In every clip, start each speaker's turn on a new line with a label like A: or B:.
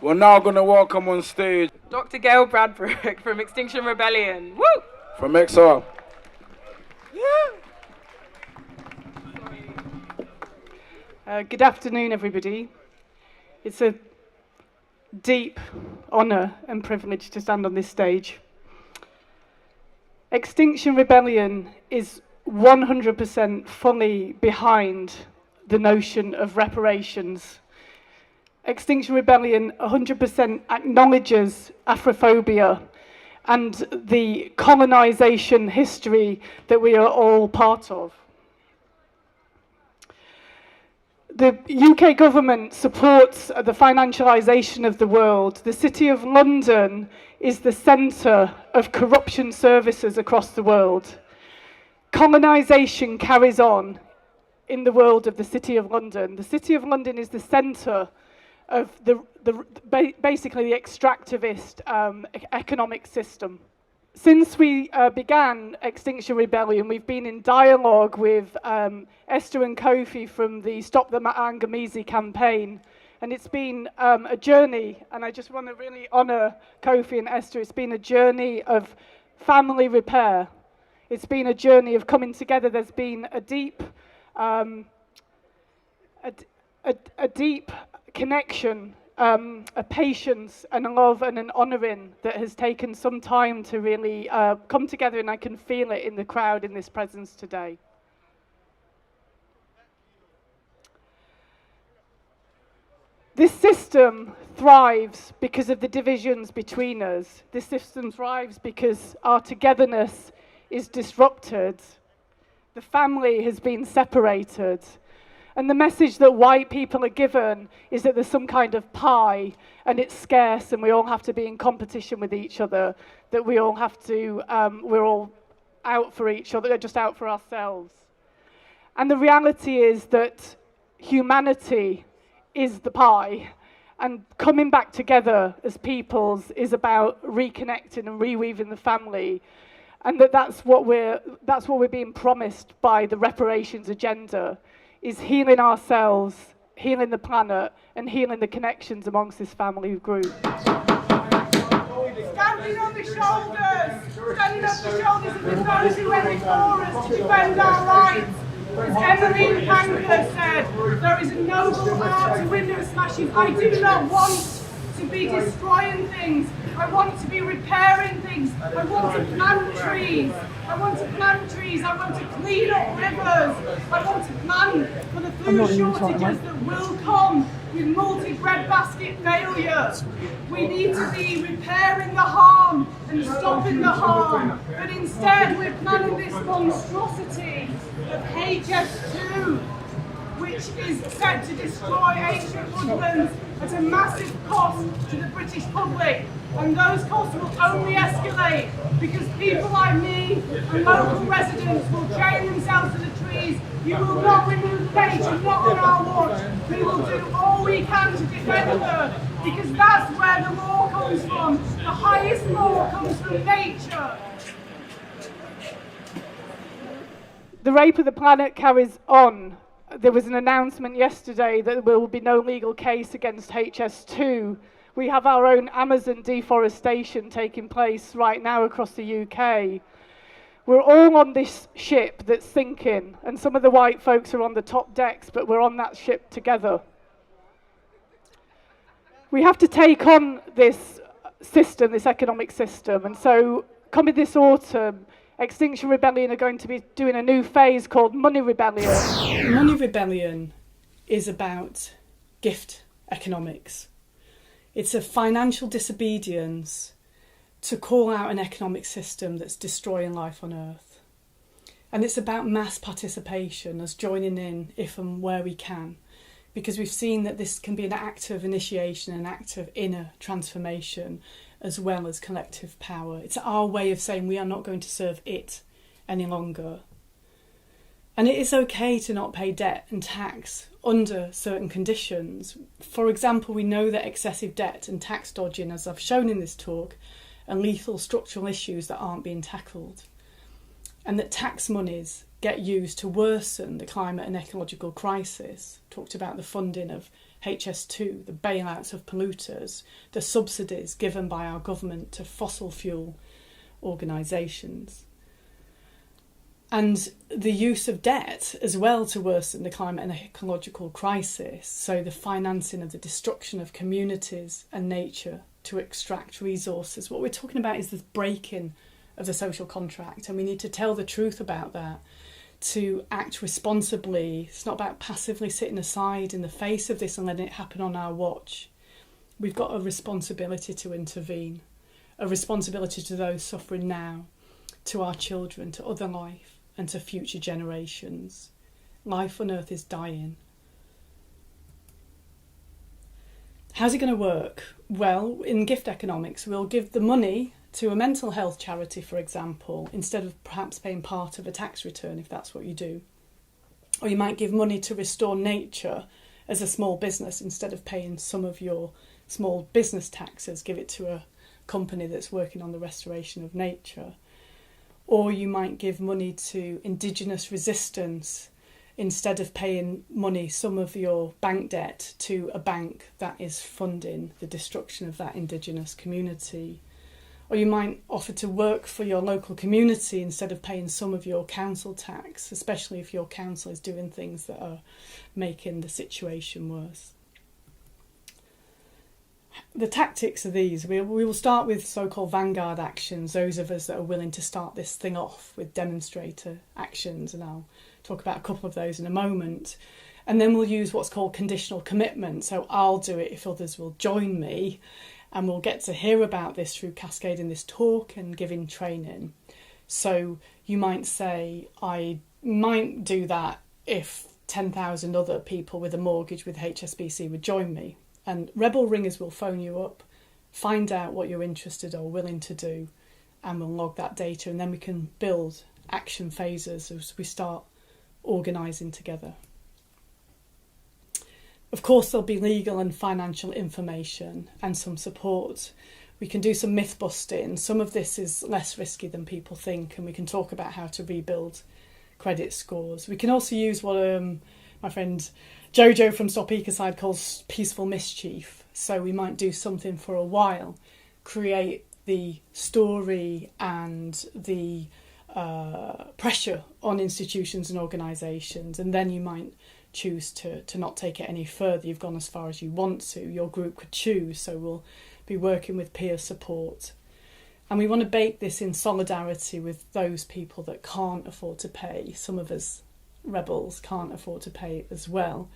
A: We're now going to welcome on stage
B: Dr Gail Bradbrook from Extinction Rebellion. Woo!
A: from XR.
C: Good afternoon, everybody. It's a deep honour and privilege to stand on this stage. Extinction Rebellion is 100% fully behind the notion of reparations. Extinction Rebellion 100% acknowledges Afrophobia and the colonisation history that we are all part of. The UK government supports the financialisation of the world. The City of London is the centre of corruption services across the world. Colonisation carries on in the world of the City of London. The City of London is the centre of basically the extractivist economic system. Since we began Extinction Rebellion, we've been in dialogue with Esther and Kofi from the Stop the Maangamizi campaign, and it's been a journey, and I just want to really honour Kofi and Esther. It's been a journey of family repair. It's been a journey of coming together. There's been a deep connection, a patience and a love and an honouring that has taken some time to really come together, and I can feel it in the crowd in this presence today. This system thrives because of the divisions between us. This system thrives because our togetherness is disrupted. The family has been separated. And the message that white people are given is that there's some kind of pie and it's scarce and we all have to be in competition with each other, that we all have to, we're all out for each other, just out for ourselves. And the reality is that humanity is the pie, and coming back together as peoples is about reconnecting and reweaving the family, and that's what we're being promised by the reparations agenda, is healing ourselves, healing the planet, and healing the connections amongst this family group.
D: Standing on the shoulders of those who went before us to defend our rights. As Emmeline Pankhurst said, there is a noble heart to window smashing. I do not want to be destroying things. I want to be repairing things. I want to plant trees. I want to plant trees. I want to clean up rivers. I want to plan for the food shortages that will come with multi-breadbasket failure. We need to be repairing the harm and stopping the harm. But instead we're planning this monstrosity of HS2, which is set to destroy ancient woodlands at a massive cost to the British public. And those costs will only escalate because people like me and local residents will chain themselves to the trees. You will not remove nature, not on our watch. We will do all we can to defend her, because that's where the law comes from. The highest law comes from nature.
C: The rape of the planet carries on. There was an announcement yesterday that there will be no legal case against HS2. We have our own Amazon deforestation taking place right now across the UK. We're all on this ship that's sinking, and some of the white folks are on the top decks, but we're on that ship together. We have to take on this system, this economic system, and so coming this autumn, Extinction Rebellion are going to be doing a new phase called Money Rebellion. Money Rebellion is about gift economics. It's a financial disobedience to call out an economic system that's destroying life on Earth. And it's about mass participation, us joining in if and where we can, because we've seen that this can be an act of initiation, an act of inner transformation, as well as collective power. It's our way of saying we are not going to serve it any longer. And it is okay to not pay debt and tax under certain conditions. For example, we know that excessive debt and tax dodging, as I've shown in this talk, are lethal structural issues that aren't being tackled. And that tax monies get used to worsen the climate and ecological crisis. Talked about the funding of HS2, the bailouts of polluters, the subsidies given by our government to fossil fuel organisations, and the use of debt as well to worsen the climate and ecological crisis, so the financing of the destruction of communities and nature to extract resources. What we're talking about is the breaking of the social contract, and we need to tell the truth about that, to act responsibly. It's not about passively sitting aside in the face of this and letting it happen on our watch. We've got a responsibility to intervene, a responsibility to those suffering now, to our children, to other life, and to future generations. Life on Earth is dying. How's it going to work? Well, in gift economics, we'll give the money to a mental health charity, for example, instead of perhaps paying part of a tax return, if that's what you do. Or you might give money to restore nature as a small business, instead of paying some of your small business taxes, give it to a company that's working on the restoration of nature. Or you might give money to indigenous resistance, instead of paying money, some of your bank debt, to a bank that is funding the destruction of that indigenous community. Or you might offer to work for your local community instead of paying some of your council tax, especially if your council is doing things that are making the situation worse. The tactics are these. We will start with so-called vanguard actions, those of us that are willing to start this thing off with demonstrator actions, and I'll talk about a couple of those in a moment. And then we'll use what's called conditional commitment. So I'll do it if others will join me, and we'll get to hear about this through cascading this talk and giving training. So you might say, I might do that if 10,000 other people with a mortgage with HSBC would join me. And rebel ringers will phone you up, find out what you're interested or willing to do, and we'll log that data, and then we can build action phases as we start organising together. Of course, there'll be legal and financial information and some support. We can do some myth busting. Some of this is less risky than people think, and we can talk about how to rebuild credit scores. We can also use what my friend Jojo from Stop Ecocide calls peaceful mischief. So we might do something for a while, create the story and the pressure on institutions and organisations, and then you might choose to not take it any further. You've gone as far as you want to. Your group could choose, so we'll be working with peer support. And we want to bake this in solidarity with those people that can't afford to pay. Some of us rebels can't afford to pay as well.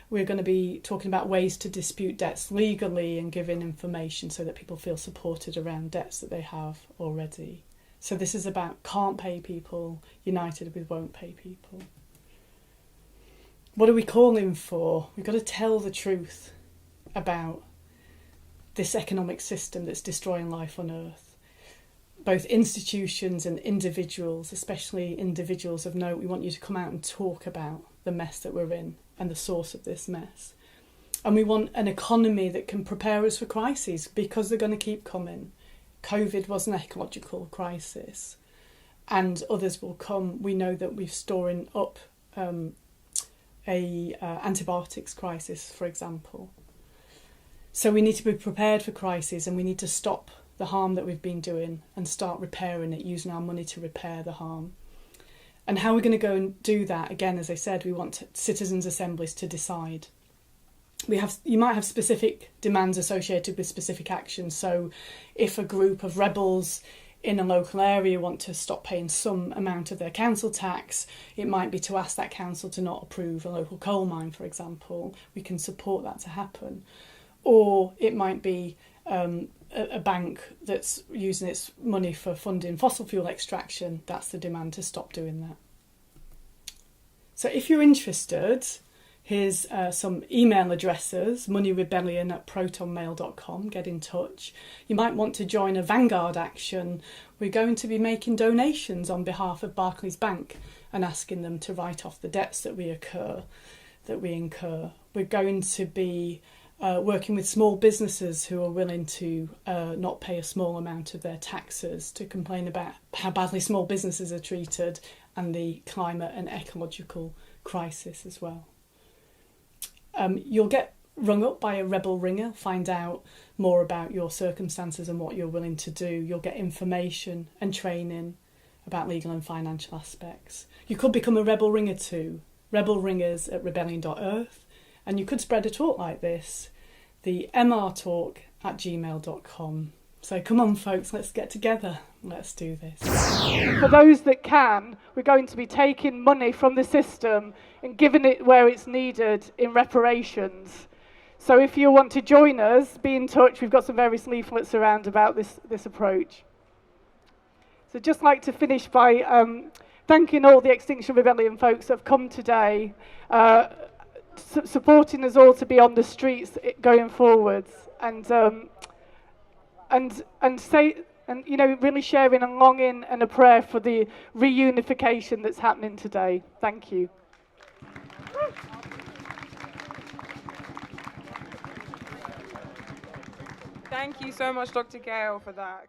C: We're going to be talking about ways to dispute debts legally and giving information so that people feel supported around debts that they have already. So this is about can't pay people united with won't pay people. What are we calling for? We've got to tell the truth about this economic system that's destroying life on Earth. Both institutions and individuals, especially individuals of note, we want you to come out and talk about the mess that we're in and the source of this mess. And we want an economy that can prepare us for crises, because they're going to keep coming. COVID was an ecological crisis, and others will come. We know that we're storing up antibiotics crisis, for example. So we need to be prepared for crises, and we need to stop the harm that we've been doing and start repairing it, using our money to repair the harm. And how we're going to go and do that, again, as I said, we want citizens' assemblies to decide. You might have specific demands associated with specific actions. So if a group of rebels in a local area want to stop paying some amount of their council tax, it might be to ask that council to not approve a local coal mine, for example. We can support that to happen. Or it might be a bank that's using its money for funding fossil fuel extraction. That's the demand to stop doing that. So if you're interested, here's some email addresses: moneyrebellion@protonmail.com. Get in touch. You might want to join a vanguard action. We're going to be making donations on behalf of Barclays Bank and asking them to write off the debts that we incur. We're going to be working with small businesses who are willing to not pay a small amount of their taxes, to complain about how badly small businesses are treated and the climate and ecological crisis as well. You'll get
E: rung up by a rebel ringer, find out more about your circumstances and what you're willing to do. You'll get information and training about legal and financial aspects. You could become a rebel ringer too, rebelringers@rebellion.earth, and you could spread a talk like this, the mrtalk@gmail.com. So come on folks, let's get together, let's do this.
C: For those that can, we're going to be taking money from the system and giving it where it's needed in reparations. So if you want to join us, be in touch. We've got some various leaflets around about this approach. So I'd just like to finish by thanking all the Extinction Rebellion folks that have come today, supporting us all to be on the streets going forwards, and you know, really sharing a longing and a prayer for the reunification that's happening today. Thank you.
B: Thank you so much, Dr. Gail, for that.